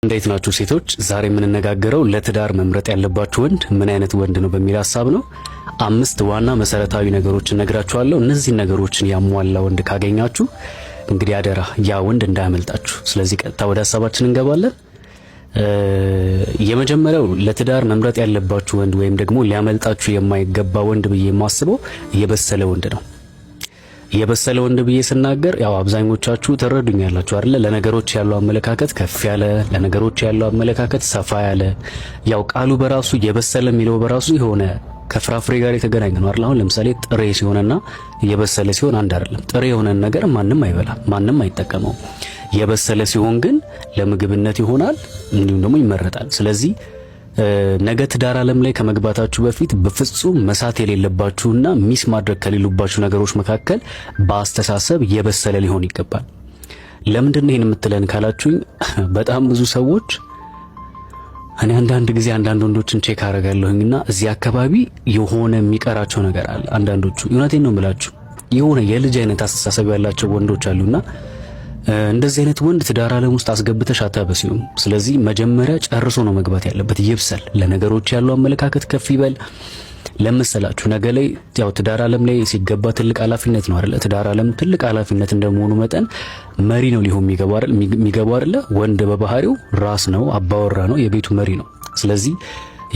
እንዴት ናችሁ ሴቶች? ዛሬ የምንነጋገረው ለትዳር መምረጥ ያለባችሁ ወንድ ምን አይነት ወንድ ነው በሚል ሐሳብ ነው። 5 ዋና መሰረታዊ ነገሮችን ነግራችኋለሁ። እነዚህ ነገሮችን ያሟላ ወንድ ካገኛችሁ እንግዲህ አደራ ያ ወንድ እንዳያመልጣችሁ። ስለዚህ ቀጥታ ወደ ሐሳባችን እንገባለን። የመጀመሪያው ለትዳር መምረጥ ያለባችሁ ወንድ ወይም ደግሞ ሊያመልጣችሁ የማይገባ ወንድ ብዬ የማስበው የበሰለ ወንድ ነው። የበሰለ ወንድ ብዬ ስናገር ያው አብዛኞቻችሁ ተረዱኛላችሁ አይደል? ለነገሮች ያለው አመለካከት ከፍ ያለ፣ ለነገሮች ያለው አመለካከት ሰፋ ያለ። ያው ቃሉ በራሱ የበሰለ የሚለው በራሱ የሆነ ከፍራፍሬ ጋር የተገናኘ ነው አይደል? አሁን ለምሳሌ ጥሬ ሲሆንና የበሰለ ሲሆን አንድ አይደለም። ጥሬ የሆነን ነገር ማንም አይበላም፣ ማንም አይጠቀመው። የበሰለ ሲሆን ግን ለምግብነት ይሆናል፣ እንዲሁም ደግሞ ይመረጣል። ስለዚህ ነገ ትዳር ዓለም ላይ ከመግባታችሁ በፊት በፍጹም መሳት የሌለባችሁና ሚስ ማድረግ ከሌሉባችሁ ነገሮች መካከል በአስተሳሰብ የበሰለ ሊሆን ይገባል። ለምንድን ነው ይሄን የምትለን ካላችሁኝ፣ በጣም ብዙ ሰዎች እኔ አንዳንድ ጊዜ አንዳንድ ወንዶችን ቼክ አደርጋለሁኝና እዚህ አካባቢ የሆነ የሚቀራቸው ነገር አለ። አንዳንዶቹ እውነቴን ነው የምላችሁ የሆነ የልጅ አይነት አስተሳሰብ ያላቸው ወንዶች አሉና እንደዚህ አይነት ወንድ ትዳር ዓለም ውስጥ አስገብተሽ አታበሲውም። ስለዚህ መጀመሪያ ጨርሶ ነው መግባት ያለበት። ይብሰል፣ ለነገሮች ያለው አመለካከት ከፍ ይበል። ለምሳላችሁ ነገ ላይ ያው ትዳር ዓለም ላይ ሲገባ ትልቅ ኃላፊነት ነው አይደል? ትዳር ዓለም ትልቅ ኃላፊነት እንደመሆኑ መጠን መሪ ነው ሊሆን የሚገባው አይደል? ወንድ በባህሪው ራስ ነው፣ አባወራ ነው፣ የቤቱ መሪ ነው። ስለዚህ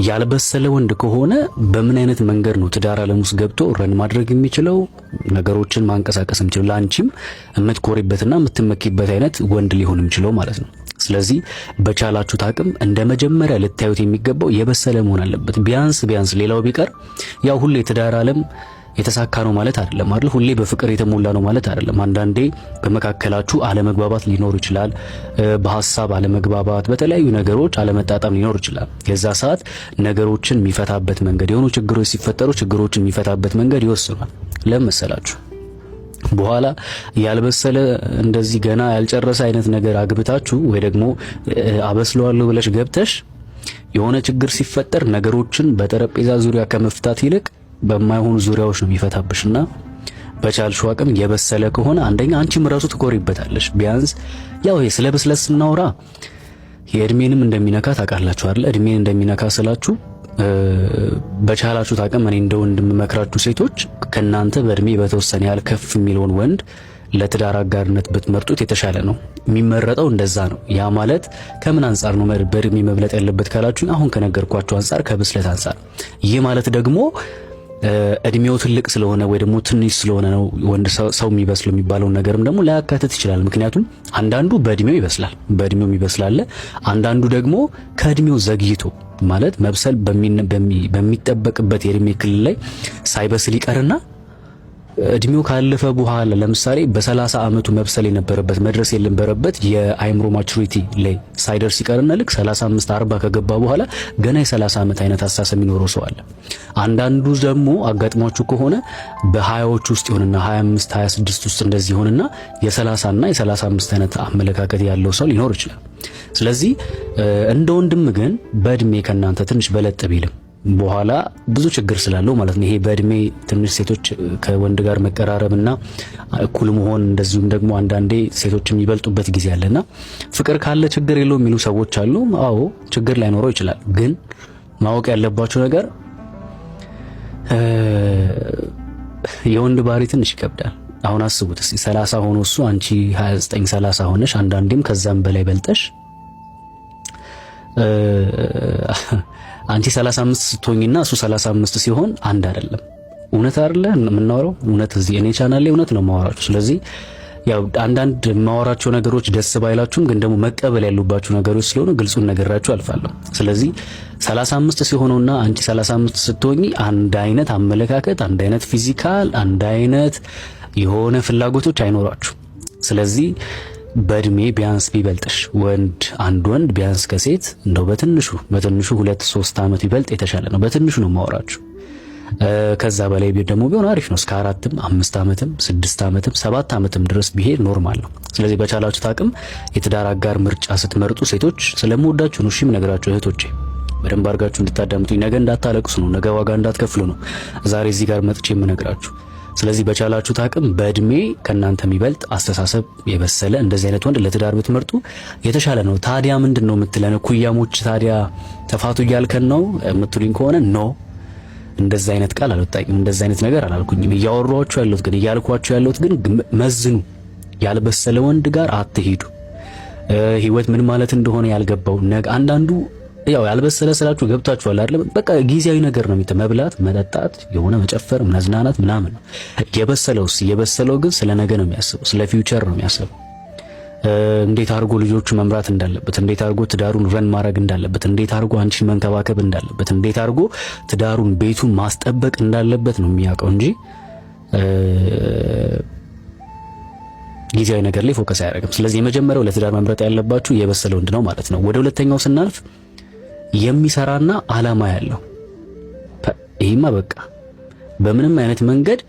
ያልበሰለ ወንድ ከሆነ በምን አይነት መንገድ ነው ትዳር ዓለም ውስጥ ገብቶ ረን ማድረግ የሚችለው ነገሮችን ማንቀሳቀስ የሚችለው ለአንቺም የምትኮሪበትና የምትመኪበት አይነት ወንድ ሊሆን የሚችለው ማለት ነው። ስለዚህ በቻላችሁት አቅም እንደ መጀመሪያ ልታዩት የሚገባው የበሰለ መሆን አለበት። ቢያንስ ሌላው ቢቀር ያው ሁሌ ትዳር ዓለም የተሳካ ነው ማለት አይደለም አይደል? ሁሌ በፍቅር የተሞላ ነው ማለት አይደለም። አንዳንዴ በመካከላችሁ አለመግባባት ሊኖር ይችላል። በሐሳብ አለመግባባት፣ በተለያዩ ነገሮች አለመጣጣም ሊኖር ይችላል። የዛ ሰዓት ነገሮችን የሚፈታበት መንገድ የሆኑ ችግሮች ሲፈጠሩ ችግሮችን የሚፈታበት መንገድ ይወስናል። ለምሳላችሁ በኋላ ያልበሰለ እንደዚህ ገና ያልጨረሰ አይነት ነገር አግብታችሁ ወይ ደግሞ አበስለዋለሁ ብለሽ ገብተሽ የሆነ ችግር ሲፈጠር ነገሮችን በጠረጴዛ ዙሪያ ከመፍታት ይልቅ በማይሆኑ ዙሪያዎች ነው የሚፈታብሽና በቻልሽው አቅም የበሰለ ከሆነ አንደኛ አንቺም ራሱ ትኮሪበታለሽ። ቢያንስ ያው ስለ ብስለት ስናወራ የእድሜንም እንደሚነካ ታውቃላችሁ አይደል? እድሜን እንደሚነካ ስላችሁ በቻላችሁት አቅም እኔ እንደ ወንድም መክራችሁ ሴቶች ከናንተ በእድሜ በተወሰነ ያህል ከፍ የሚለውን ወንድ ለትዳር አጋርነት ብትመርጡት የተሻለ ነው። የሚመረጠው እንደዛ ነው። ያ ማለት ከምን አንፃር ነው በእድሜ መብለጥ ያለበት ካላችሁ አሁን ከነገርኳችሁ አንፃር ከብስለት አንፃር። ይህ ማለት ደግሞ እድሜው ትልቅ ስለሆነ ወይ ደግሞ ትንሽ ስለሆነ ነው ወንድ ሰው የሚበስለው የሚባለውን ነገርም ደግሞ ላያካትት ይችላል። ምክንያቱም አንዳንዱ በእድሜው ይበስላል፣ አንዳንዱ ደግሞ ከእድሜው ዘግይቶ ማለት መብሰል በሚጠበቅበት የእድሜ ክልል ላይ ሳይበስል ይቀርና እድሜው ካለፈ በኋላ ለምሳሌ በ30 ዓመቱ መብሰል የነበረበት መድረስ የነበረበት የአይምሮ ማቹሪቲ ላይ ሳይደርስ ይቀርና ልክ 35 40 ከገባ በኋላ ገና የ30 ዓመት አይነት አስተሳሰብ የሚኖረው ሰው አለ። አንዳንዱ ደግሞ አጋጥሟችሁ ከሆነ በ20ዎች ውስጥ ይሆንና 25 26 ውስጥ እንደዚህ ይሆንና የ30 እና የ35 አይነት አመለካከት ያለው ሰው ሊኖር ይችላል። ስለዚህ እንደ ወንድም ግን በእድሜ ከናንተ ትንሽ በለጥ ቢልም በኋላ ብዙ ችግር ስላለው ማለት ነው። ይሄ በእድሜ ትንሽ ሴቶች ከወንድ ጋር መቀራረብና እኩል መሆን እንደዚሁም ደግሞ አንዳንዴ ሴቶች የሚበልጡበት ጊዜ አለና ፍቅር ካለ ችግር የለው የሚሉ ሰዎች አሉ። አዎ ችግር ላይኖረው ይችላል። ግን ማወቅ ያለባችሁ ነገር የወንድ ባህሪ ትንሽ ይከብዳል። አሁን አስቡት እስቲ 30 ሆኖ እሱ አንቺ 29 30 ሆነሽ አንዳንዴም ከዛም በላይ በልጠሽ አንቺ 35 ስትሆኝና እሱ 35 ሲሆን አንድ አይደለም። እውነት አይደለ የምናወራው? እውነት እዚህ እኔ ቻናል ላይ እውነት ነው የማወራችሁ። ስለዚህ ያው አንዳንድ የማወራቸው ነገሮች ደስ ባይላችሁም ግን ደግሞ መቀበል ያሉባችሁ ነገሮች ስለሆኑ ግልጹን ነገራችሁ አልፋለሁ። ስለዚህ 35 ሲሆነውና አንቺ 35 ስትሆኚ አንድ አይነት አመለካከት፣ አንድ አይነት ፊዚካል፣ አንድ አይነት የሆነ ፍላጎቶች አይኖራችሁ። ስለዚህ በእድሜ ቢያንስ ቢበልጥሽ አንድ ወንድ ቢያንስ ከሴት እንደው በትንሹ 2-3 ዓመት ቢበልጥ የተሻለ ነው። በትንሹ ነው ማወራችሁ። ከዛ በላይ ደግሞ ቢሆን አሪፍ ነው። እስከ 4ም 5 ዓመትም 6 ዓመትም 7 ዓመትም ድረስ ቢሄድ ኖርማል ነው። ስለዚህ በቻላችሁት አቅም የትዳር አጋር ምርጫ ስትመርጡ ሴቶች ስለምወዳችሁ ነው። እሺ ምነግራችሁ እህቶቼ በደንብ አድርጋችሁ እንድታዳምጡኝ፣ ነገ እንዳታለቅሱ ነው፣ ነገ ዋጋ እንዳትከፍሉ ነው ዛሬ እዚህ ጋር መጥቼ የምነግራችሁ። ስለዚህ በቻላችሁት አቅም በእድሜ ከናንተ የሚበልጥ አስተሳሰብ የበሰለ እንደዚህ አይነት ወንድ ለትዳር ብትመርጡ የተሻለ ነው። ታዲያ ምንድነው የምትለን? ኩያሞች ታዲያ ተፋቱ እያልከን ነው የምትሉኝ ከሆነ ኖ፣ እንደዚህ አይነት ቃል አልወጣኝም፣ እንደዚህ አይነት ነገር አላልኩኝም። እያወራኋችሁ ያለሁት ግን እያልኳችሁ ያለሁት ግን መዝኑ። ያልበሰለ ወንድ ጋር አትሄዱ። ህይወት ምን ማለት እንደሆነ ያልገባው አንዳንዱ ያው ያልበሰለ ስላችሁ ገብታችኋል አይደል? በቃ ጊዜያዊ ነገር ነው መብላት፣ መጠጣት፣ የሆነ መጨፈር፣ መዝናናት ምናምን ነው። የበሰለው ግን ስለ ነገ ነው የሚያስበው፣ ስለ ፊውቸር ነው የሚያስበው። እንዴት አድርጎ ልጆቹ መምራት እንዳለበት፣ እንዴት አድርጎ ትዳሩን ረን ማድረግ እንዳለበት፣ እንዴት አድርጎ አንቺን መንከባከብ እንዳለበት፣ እንዴት አድርጎ ትዳሩን ቤቱን ማስጠበቅ እንዳለበት ነው የሚያውቀው እንጂ ጊዜያዊ ነገር ላይ ፎከስ አያደርግም። ስለዚህ የመጀመሪያው ለትዳር መምረጥ ያለባችሁ የበሰለ ወንድ ነው ማለት ነው። ወደ ሁለተኛው ስናልፍ የሚሰራና አላማ ያለው። ይሄማ በቃ በምንም አይነት መንገድ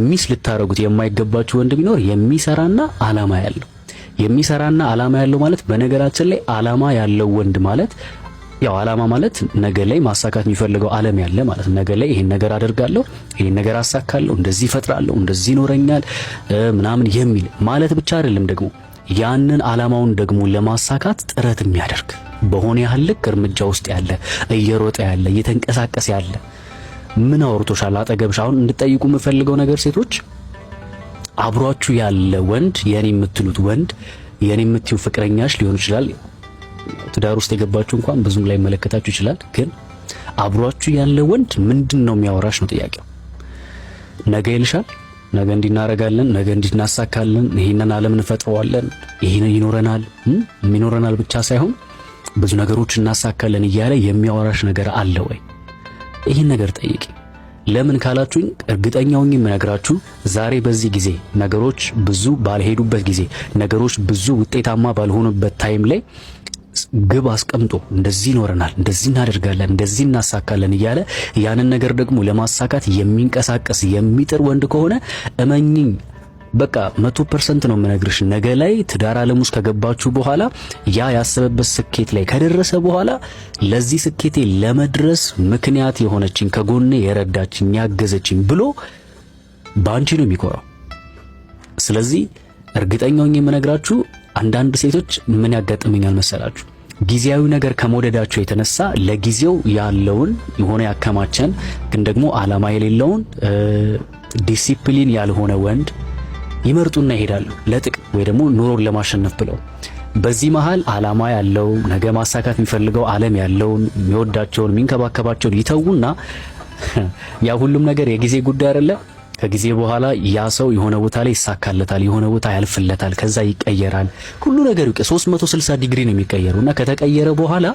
ሚስ ልታረጉት የማይገባችሁ ወንድ ቢኖር የሚሰራና አላማ ያለው። የሚሰራና አላማ ያለው ማለት በነገራችን ላይ አላማ ያለው ወንድ ማለት ያው አላማ ማለት ነገ ላይ ማሳካት የሚፈልገው ዓለም ያለ ማለት ነገ ላይ ይሄን ነገር አደርጋለሁ፣ ይሄን ነገር አሳካለሁ፣ እንደዚህ እፈጥራለሁ፣ እንደዚህ ይኖረኛል ምናምን የሚል ማለት ብቻ አይደለም። ደግሞ ያንን አላማውን ደግሞ ለማሳካት ጥረት የሚያደርግ በሆነ ያህል ልክ እርምጃ ውስጥ ያለ እየሮጠ ያለ እየተንቀሳቀሰ ያለ። ምን አወርቶሻል አጠገብሽ? አሁን እንድጠይቁ የምፈልገው ነገር ሴቶች አብሯችሁ ያለ ወንድ የኔ የምትሉት ወንድ የኔ የምትዩ ፍቅረኛሽ ሊሆን ይችላል። ትዳር ውስጥ የገባችሁ እንኳን ብዙም ላይ መለከታችሁ ይችላል። ግን አብሯችሁ ያለ ወንድ ምንድነው የሚያወራሽ ነው ጥያቄው። ነገ ይልሻል፣ ነገ እንዲናረጋለን፣ ነገ እንዲናሳካለን፣ ይሄንን ዓለም እንፈጥረዋለን፣ ይሄን ይኖረናል ብቻ ሳይሆን ብዙ ነገሮች እናሳካለን እያለ የሚያወራሽ ነገር አለ ወይ? ይሄን ነገር ጠይቂ። ለምን ካላችሁኝ እርግጠኛውኝ የምነግራችሁ ዛሬ በዚህ ጊዜ ነገሮች ብዙ ባልሄዱበት ጊዜ ነገሮች ብዙ ውጤታማ ባልሆኑበት ታይም ላይ ግብ አስቀምጦ እንደዚህ ይኖረናል፣ እንደዚህ እናደርጋለን፣ እንደዚህ እናሳካለን እያለ ያንን ነገር ደግሞ ለማሳካት የሚንቀሳቀስ የሚጥር ወንድ ከሆነ እመኚኝ በቃ 100% ነው የምነግርሽ። ነገ ላይ ትዳር ዓለም ውስጥ ከገባችሁ በኋላ ያ ያሰበበት ስኬት ላይ ከደረሰ በኋላ ለዚህ ስኬቴ ለመድረስ ምክንያት የሆነችኝ ከጎኔ የረዳችኝ ያገዘችኝ ብሎ ባንቺ ነው የሚኮራው። ስለዚህ እርግጠኛው የምነግራችሁ አንዳንድ ሴቶች ምን ያጋጥመኛል መሰላችሁ? ጊዜያዊ ነገር ከመውደዳቸው የተነሳ ለጊዜው ያለውን የሆነ ያከማቸን ግን ደግሞ ዓላማ የሌለውን ዲሲፕሊን ያልሆነ ወንድ ይመርጡና ይሄዳሉ ለጥቅም ወይ ደግሞ ኑሮን ለማሸነፍ ብለው። በዚህ መሃል ዓላማ ያለው ነገ ማሳካት የሚፈልገው ዓለም ያለውን የሚወዳቸውን የሚንከባከባቸውን ይተውና ያ ሁሉም ነገር የጊዜ ጉዳይ አይደለ? ከጊዜ በኋላ ያ ሰው የሆነ ቦታ ላይ ይሳካለታል፣ የሆነ ቦታ ያልፍለታል፣ ከዛ ይቀየራል። ሁሉ ነገር 360 ዲግሪ ነው የሚቀየሩና ከተቀየረ በኋላ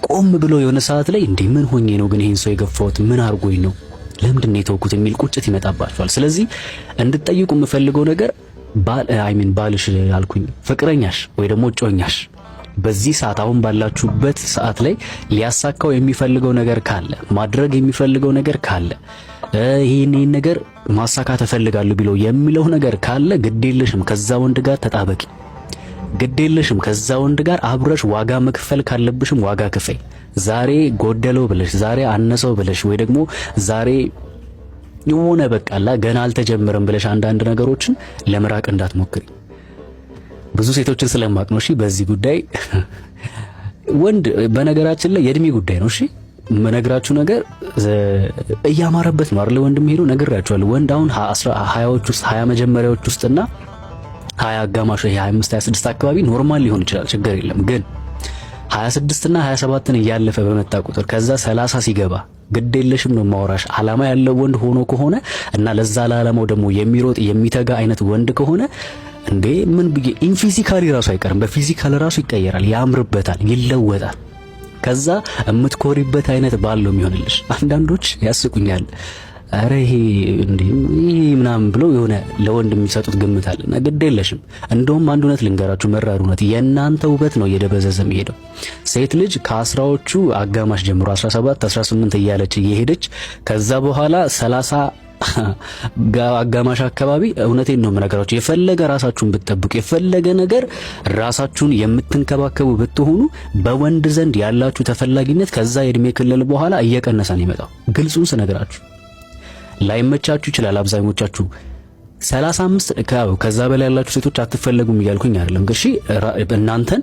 ቆም ብሎ የሆነ ሰዓት ላይ እንዴ ምን ሆኜ ነው ግን ይሄን ሰው የገፋሁት? ምን አርጎኝ ነው? ለምንድን ነው የተውኩት? የሚል ቁጭት ይመጣባቸዋል። ስለዚህ እንድትጠይቁ የምፈልገው ነገር ባልሽ አልኩኝ ፍቅረኛሽ ወይ ደግሞ እጮኛሽ በዚህ ሰዓት አሁን ባላችሁበት ሰዓት ላይ ሊያሳካው የሚፈልገው ነገር ካለ ማድረግ የሚፈልገው ነገር ካለ ይሄን ነገር ማሳካት እፈልጋለሁ ቢለው የሚለው ነገር ካለ ግዴለሽም ከዛ ወንድ ጋር ተጣበቂ። ግዴለሽም ከዛ ወንድ ጋር አብረሽ ዋጋ መክፈል ካለብሽም ዋጋ ክፈይ። ዛሬ ጎደለው ብለሽ ዛሬ አነሰው ብለሽ ወይ ደግሞ ዛሬ የሆነ በቃላ ገና አልተጀመረም ብለሽ አንዳንድ ነገሮችን ለምራቅ እንዳትሞክሪ። ብዙ ሴቶችን ስለማቅ ነው። እሺ በዚህ ጉዳይ ወንድ በነገራችን ላይ የእድሜ ጉዳይ ነው። እሺ መነግራችሁ ነገር እያማረበት ነው አይደል? ወንድም ሄዶ ነግራችኋለሁ። ወንድ አሁን 20ዎች ውስጥ 20 መጀመሪያዎች ውስጥና 20 አጋማሽ 25 26 አካባቢ ኖርማል ሊሆን ይችላል፣ ችግር የለም። ግን 26 እና 27ን እያለፈ በመጣ ቁጥር ከዛ 30 ሲገባ ግዴለሽም ነው ማወራሽ። ዓላማ ያለው ወንድ ሆኖ ከሆነ እና ለዛ ለዓላማው ደግሞ የሚሮጥ የሚተጋ አይነት ወንድ ከሆነ እንዴ ምን ብዬ ኢንፊዚካሊ ራሱ አይቀርም፣ በፊዚካል ራሱ ይቀየራል፣ ያምርበታል፣ ይለወጣል። ከዛ እምትኮሪበት አይነት ባል ነው የሚሆንልሽ። አንዳንዶች ያስቁኛል። አረ ይሄ እንዴ ምናምን ብለው የሆነ ለወንድ የሚሰጡት ግምት አለና ግድ የለሽም። እንደውም አንድ እውነት ልንገራችሁ፣ መራር እውነት፣ የእናንተ ውበት ነው እየደበዘዘ የሚሄደው። ሴት ልጅ ከአስራዎቹ አጋማሽ ጀምሮ 17 18 እያለች እየሄደች ከዛ በኋላ 30 አጋማሽ አካባቢ እውነቴን ነው የምነግራችሁ፣ የፈለገ ራሳችሁን ብትጠብቁ የፈለገ ነገር ራሳችሁን የምትንከባከቡ ብትሆኑ በወንድ ዘንድ ያላችሁ ተፈላጊነት ከዛ የእድሜ ክልል በኋላ እየቀነሰ ነው የሚመጣው። ግልጹን ስነግራችሁ ላይመቻችሁ ይችላል። አብዛኞቻችሁ 35 ከዛ በላይ ያላችሁ ሴቶች አትፈለጉም እያልኩኝ አይደለም። እሺ እናንተን